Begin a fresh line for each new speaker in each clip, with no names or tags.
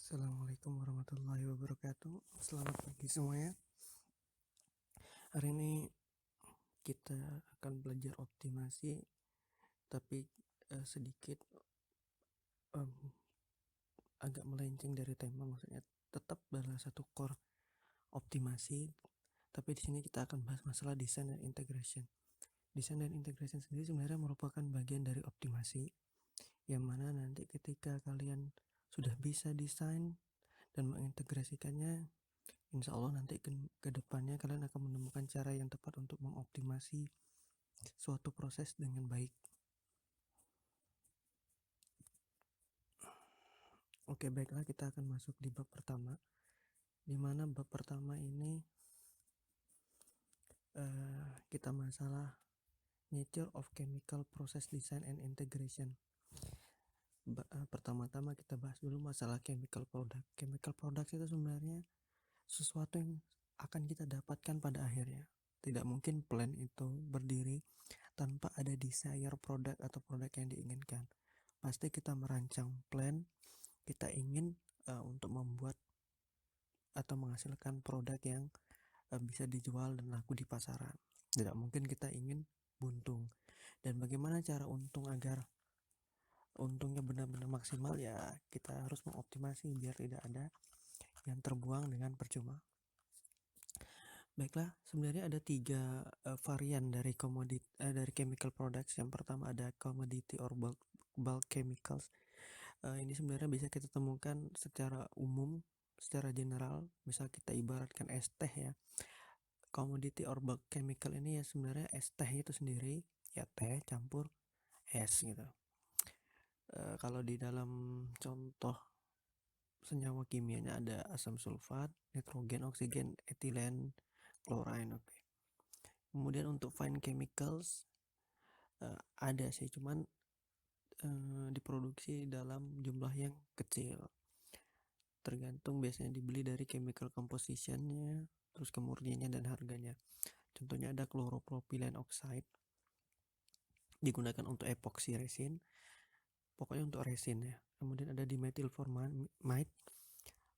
Assalamualaikum warahmatullahi wabarakatuh. Selamat pagi semuanya. Hari ini kita akan belajar optimasi, tapi sedikit agak melenceng dari tema. Maksudnya tetap adalah satu core optimasi, tapi di sini kita akan bahas masalah design dan integration. Design dan integration sendiri sebenarnya merupakan bagian dari optimasi, yang mana nanti ketika kalian sudah bisa desain dan mengintegrasikannya, insya Allah nanti ke depannya kalian akan menemukan cara yang tepat untuk mengoptimasi suatu proses dengan baik. Oke, baiklah, kita akan masuk di bab pertama, di mana bab pertama ini kita masalah nature of chemical process design and integration. Pertama-tama kita bahas dulu masalah chemical product. Chemical product itu sebenarnya sesuatu yang akan kita dapatkan pada akhirnya. Tidak mungkin plan itu berdiri tanpa ada desire produk atau produk yang diinginkan. Pasti kita merancang plan, kita ingin untuk membuat atau menghasilkan produk yang bisa dijual dan laku di pasaran. Tidak mungkin kita ingin buntung. Dan bagaimana cara untung agar untungnya benar-benar maksimal, ya kita harus mengoptimasi biar tidak ada yang terbuang dengan percuma. Baiklah, sebenarnya ada 3 varian dari dari chemical products. Yang pertama ada commodity or bulk chemicals. Ini sebenarnya bisa kita temukan secara umum, secara general. Misal kita ibaratkan es teh ya. Commodity or bulk chemical ini ya sebenarnya es teh itu sendiri, ya teh campur es gitu. Kalau di dalam contoh senyawa kimianya ada asam sulfat, nitrogen, oksigen, etilen, chlorine. Okay. Kemudian untuk fine chemicals ada sih, cuman diproduksi dalam jumlah yang kecil. Tergantung, biasanya dibeli dari chemical compositionnya, terus kemurniannya dan harganya. Contohnya ada chloropropylene oxide, digunakan untuk epoxy resin, pokoknya untuk resin ya. Kemudian ada dimethyl formamide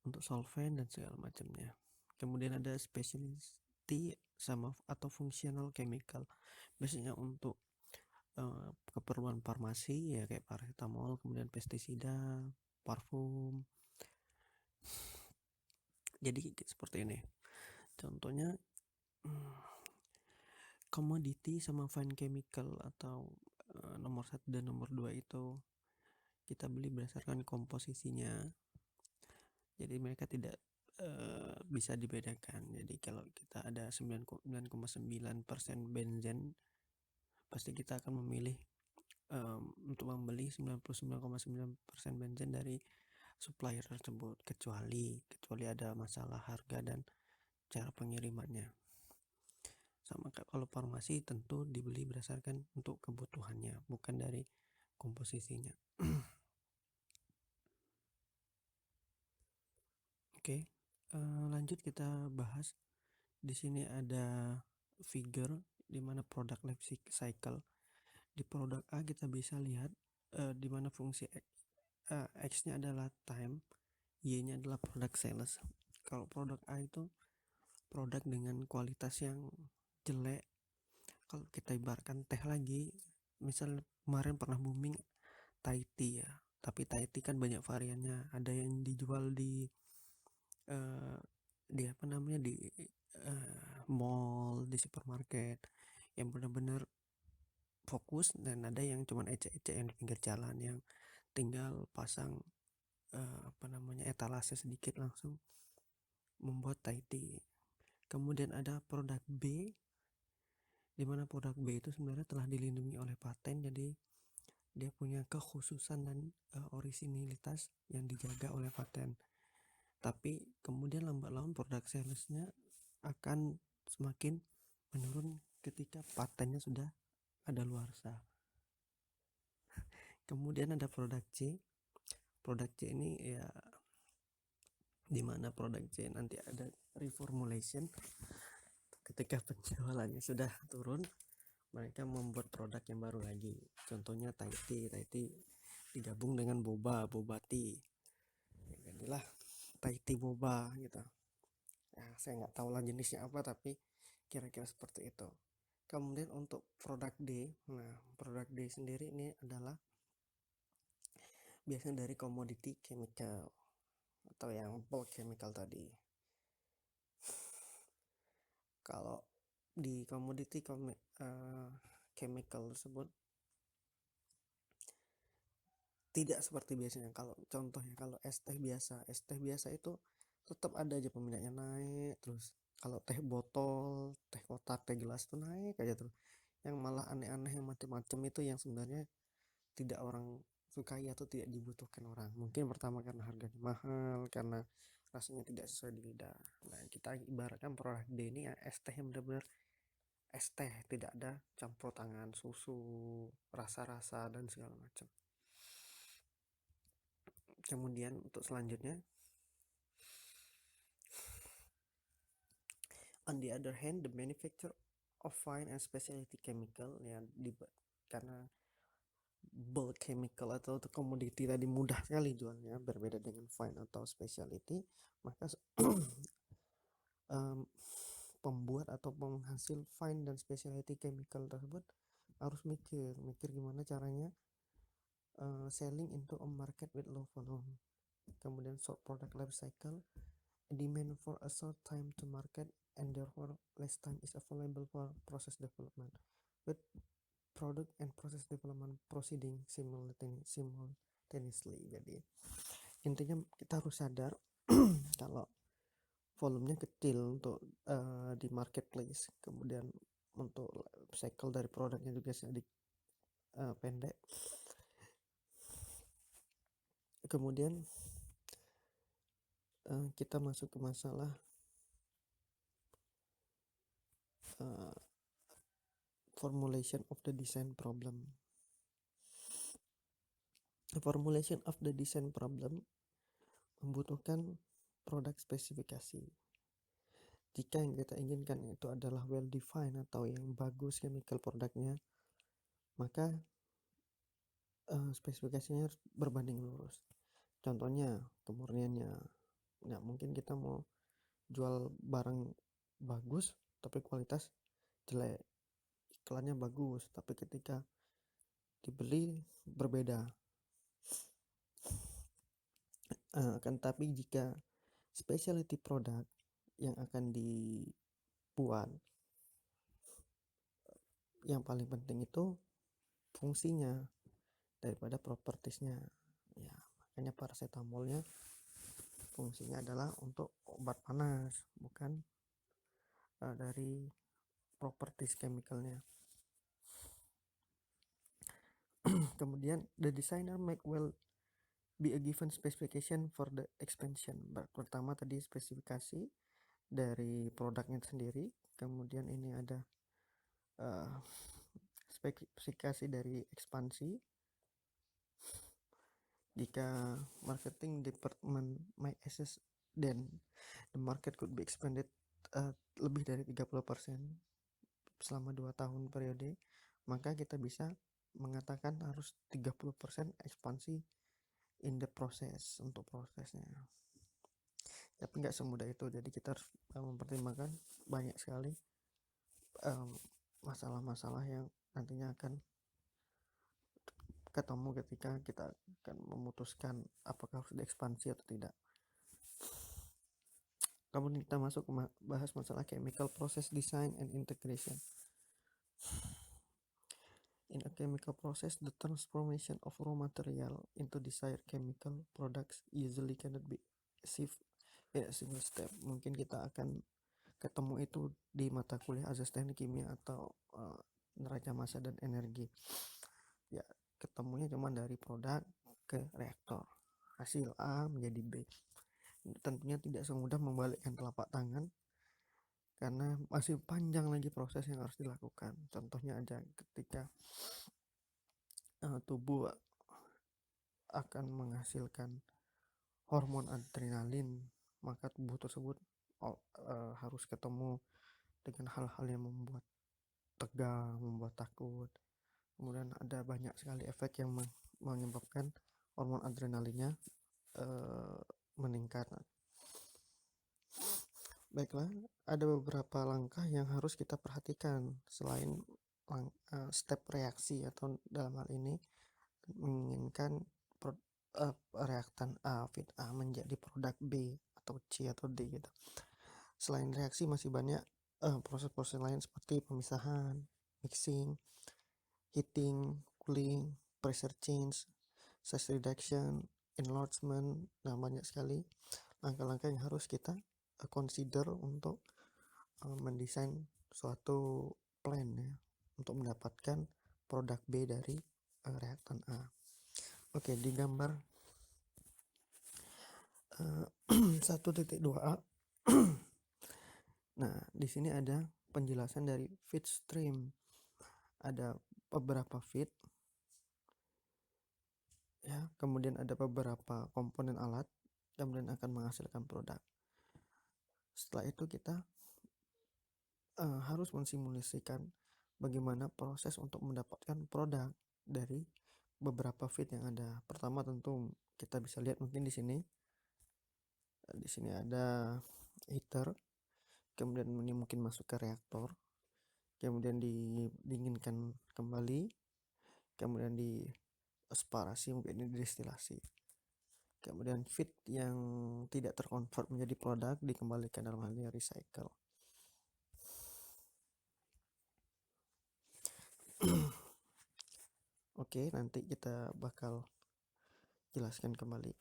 untuk solvent dan segala macamnya. Kemudian ada specialty sama atau functional chemical, biasanya untuk keperluan farmasi ya, kayak paracetamol, kemudian pestisida, parfum. Jadi seperti ini contohnya. Commodity sama fine chemical atau nomor 1 dan nomor 2 itu kita beli berdasarkan komposisinya, jadi mereka tidak bisa dibedakan. Jadi kalau kita ada 99,9% benzen, pasti kita akan memilih untuk membeli 99,9% benzen dari supplier tersebut, kecuali ada masalah harga dan cara pengirimannya. Sama kalau farmasi tentu dibeli berdasarkan untuk kebutuhannya, bukan dari komposisinya. Oke, lanjut kita bahas. Di sini ada figure di mana product life cycle. Di produk A kita bisa lihat di mana fungsi X-nya adalah time, Y-nya adalah product sales. Kalau produk A itu produk dengan kualitas yang jelek. Kalau kita ibaratkan teh lagi, misal kemarin pernah booming Thai tea ya, tapi Thai tea kan banyak variannya. Ada yang dijual di mall, di supermarket yang benar-benar fokus, dan ada yang cuman ecek-ecek yang di pinggir jalan yang tinggal pasang etalase sedikit langsung membuat Thai tea. Kemudian ada produk B, di mana produk B itu sebenarnya telah dilindungi oleh paten, jadi dia punya kekhususan dan orisinilitas yang dijaga oleh paten. Tapi kemudian lambat laun produk salesnya akan semakin menurun ketika patennya sudah ada luarsa. Kemudian ada produk C. Produk C ini ya dimana produk C nanti ada reformulation. Ketika penjualannya sudah turun, mereka membuat produk yang baru lagi. Contohnya Thai tea digabung dengan boba tea. Inilah Taiti boba gitu. Ya, saya nggak tahu lah jenisnya apa, tapi kira-kira seperti itu. Kemudian untuk produk D, nah produk D sendiri ini adalah biasanya dari commodity chemical atau yang bulk chemical tadi. Kalau di commodity chemical tersebut tidak seperti biasanya. Kalau contohnya kalau es teh biasa itu tetap ada aja peminatnya naik terus. Kalau teh botol, teh kotak, teh gelas itu naik aja terus. Yang malah aneh-aneh yang macam-macam itu yang sebenarnya tidak orang sukai atau tidak dibutuhkan orang. Mungkin pertama karena harganya mahal, karena rasanya tidak sesuai di lidah. Nah, kita ibaratkan produk D ini ya es teh yang benar-benar es teh, tidak ada campur tangan susu, rasa-rasa dan segala macam. Kemudian untuk selanjutnya, on the other hand, the manufacture of fine and specialty chemical ya karena bulk chemical atau komoditi tadi mudah sekali jualnya, berbeda dengan fine atau specialty, maka pembuat atau penghasil fine dan specialty chemical tersebut harus mikir gimana caranya selling into a market with low volume, kemudian short product life cycle, demand for a short time to market, and therefore less time is available for process development, with product and process development proceeding simultaneously. Jadi intinya kita harus sadar kalau volumenya kecil untuk di marketplace, kemudian untuk cycle dari produknya juga sedikit pendek. Kemudian kita masuk ke masalah formulation of the design problem. Formulation of the design problem membutuhkan produk spesifikasi. Jika yang kita inginkan itu adalah well defined atau yang bagus chemical produknya, maka spesifikasinya harus berbanding lurus. Contohnya kemurniannya. Nggak mungkin kita mau jual barang bagus tapi kualitas jelek, iklannya bagus tapi ketika dibeli berbeda. Akan tapi jika specialty product yang akan dibuat, yang paling penting itu fungsinya daripada propertiesnya. Ya, makanya paracetamolnya fungsinya adalah untuk obat panas, bukan dari properties chemicalnya. Kemudian the designer make well be a given specification for the expansion. Pertama tadi spesifikasi dari produknya sendiri, kemudian ini ada spesifikasi dari ekspansi. Jika marketing department may assess then the market could be expanded lebih dari 30% selama 2 tahun periode, maka kita bisa mengatakan harus 30% ekspansi in the process untuk prosesnya. Tapi nggak semudah itu, jadi kita harus mempertimbangkan banyak sekali masalah-masalah yang nantinya akan ketemu ketika kita akan memutuskan apakah harus diekspansi atau tidak. Kemudian kita masuk bahas masalah chemical process design and integration. In a chemical process, the transformation of raw material into desired chemical products usually cannot be achieved in a single step. Mungkin kita akan ketemu itu di mata kuliah azas teknik kimia atau neraca massa dan energi. Ya, ketemunya cuma dari produk ke reaktor. Hasil A menjadi B. Tentunya tidak semudah membalikkan telapak tangan karena masih panjang lagi proses yang harus dilakukan. Contohnya aja ketika tubuh akan menghasilkan hormon adrenalin, maka tubuh tersebut harus ketemu dengan hal-hal yang membuat tegang, membuat takut. Kemudian ada banyak sekali efek yang menyebabkan hormon adrenalinnya meningkat. Baiklah, ada beberapa langkah yang harus kita perhatikan selain step reaksi, atau dalam hal ini menginginkan reaktan A, feed A menjadi produk B atau C atau D gitu. Selain reaksi masih banyak proses-proses lain seperti pemisahan, mixing, heating, cooling, pressure change, size reduction, enlargement. Nah, banyak sekali langkah-langkah yang harus kita consider untuk mendesain suatu plan ya, untuk mendapatkan produk B dari reaktan A. Oke, di gambar 1.2a nah, di sini ada penjelasan dari feed stream. Ada beberapa feed ya, kemudian ada beberapa komponen alat, kemudian akan menghasilkan produk. Setelah itu kita harus mensimulasikan bagaimana proses untuk mendapatkan produk dari beberapa feed yang ada. Pertama tentu kita bisa lihat mungkin di sini ada heater, kemudian ini mungkin masuk ke reaktor, kemudian didinginkan kembali, kemudian di aspirasi, mungkin ini destilasi. Kemudian feed yang tidak terkonvert menjadi produk dikembalikan dalam hal ini recycle. Oke, nanti kita bakal jelaskan kembali.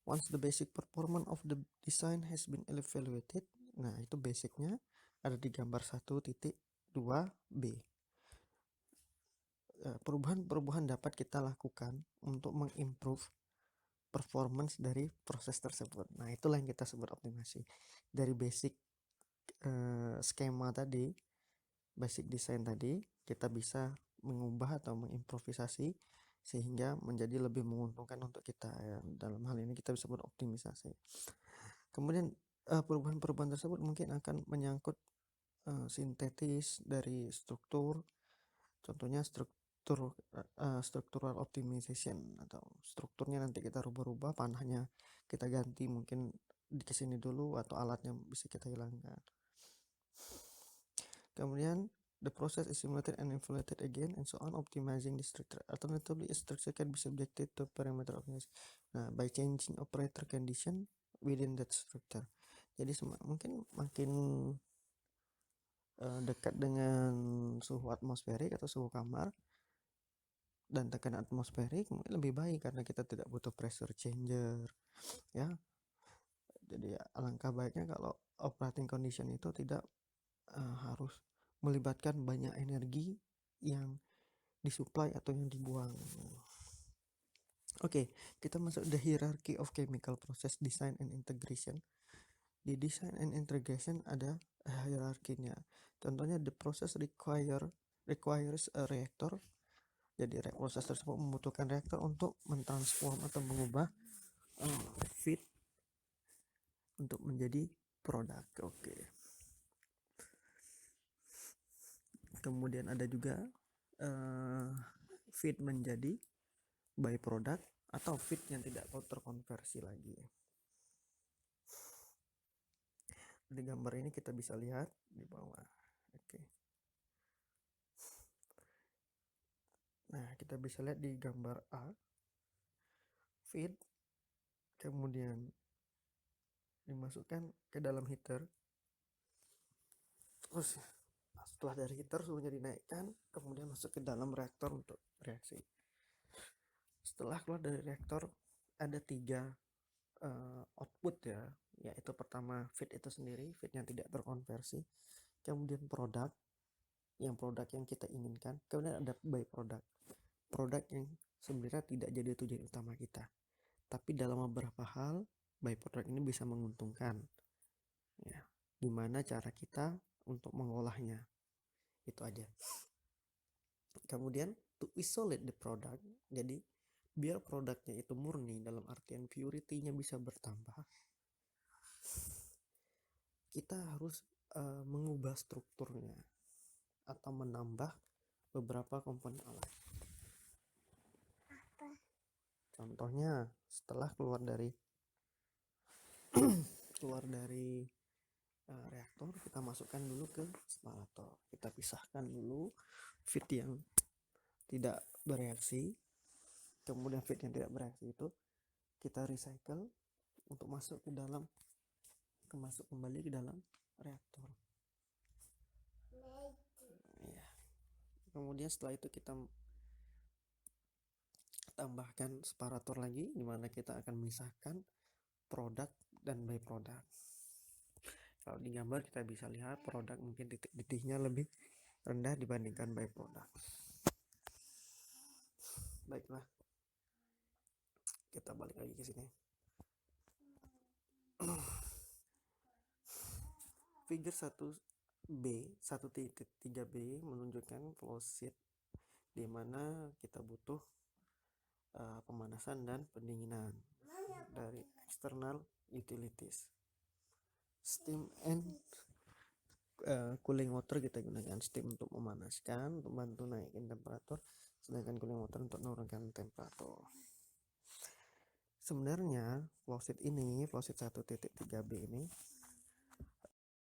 Once the basic performance of the design has been evaluated, nah itu basicnya ada di gambar 1.2b. Perubahan-perubahan dapat kita lakukan untuk mengimprove performance dari proses tersebut. Nah, itulah yang kita sebut optimasi. Dari basic skema tadi, basic design tadi, kita bisa mengubah atau mengimprovisasi sehingga menjadi lebih menguntungkan untuk kita ya. Dalam hal ini kita bisa beroptimisasi. Kemudian perubahan-perubahan tersebut mungkin akan menyangkut sintetis dari struktur, contohnya structural optimization, atau strukturnya nanti kita rubah-rubah, panahnya kita ganti mungkin di kesini dulu, atau alatnya bisa kita hilangkan. Kemudian the process is simulated and evaluated again and so on, optimizing the structure. Alternatively, a structure can be subjected to parameter optimization by changing operator condition within that structure. Jadi mungkin makin dekat dengan suhu atmosferik atau suhu kamar dan tekanan atmosferik mungkin lebih baik, karena kita tidak butuh pressure changer ya. Jadi alangkah baiknya kalau operating condition itu tidak harus melibatkan banyak energi yang disuplai atau yang dibuang. Oke, kita masuk the hierarchy of chemical process design and integration. Di design and integration ada hierarkinya. Contohnya the process requires a reactor. Jadi proses tersebut membutuhkan reaktor untuk mentransform atau mengubah feed untuk menjadi produk. Oke. Kemudian ada juga feed menjadi byproduct atau feed yang tidak terkonversi lagi. Di gambar ini kita bisa lihat di bawah. Oke. Nah, kita bisa lihat di gambar A, feed kemudian dimasukkan ke dalam heater. Terus setelah dari heater suhunya dinaikkan, kemudian masuk ke dalam reaktor untuk reaksi. Setelah keluar dari reaktor ada 3 output ya, yaitu pertama feed itu sendiri, feed yang tidak terkonversi, kemudian produk yang kita inginkan, kemudian ada byproduct, produk yang sebenarnya tidak jadi tujuan utama kita, tapi dalam beberapa hal byproduct ini bisa menguntungkan ya. Gimana cara kita untuk mengolahnya, itu aja. Kemudian to isolate the product, jadi biar produknya itu murni dalam artian purity-nya bisa bertambah, kita harus mengubah strukturnya atau menambah beberapa komponen alat. Contohnya setelah keluar dari separator, kita masukkan dulu ke separator. Kita pisahkan dulu feed yang tidak bereaksi, kemudian feed yang tidak bereaksi itu kita recycle untuk masuk kembali ke dalam reaktor. Ya. Kemudian setelah itu kita tambahkan separator lagi, di mana kita akan memisahkan produk dan byproduct. Kalau di gambar kita bisa lihat produk mungkin titik-titiknya lebih rendah dibandingkan byproduct. Baiklah, kita balik lagi ke sini. Figure 1B 1.3b menunjukkan flow sheet di mana kita butuh pemanasan dan pendinginan dari external utilities. Steam and cooling water kita gunakan. Steam untuk memanaskan, untuk bantu naikin temperatur, sedangkan cooling water untuk menurunkan temperatur. Sebenarnya flow sheet 1.3b ini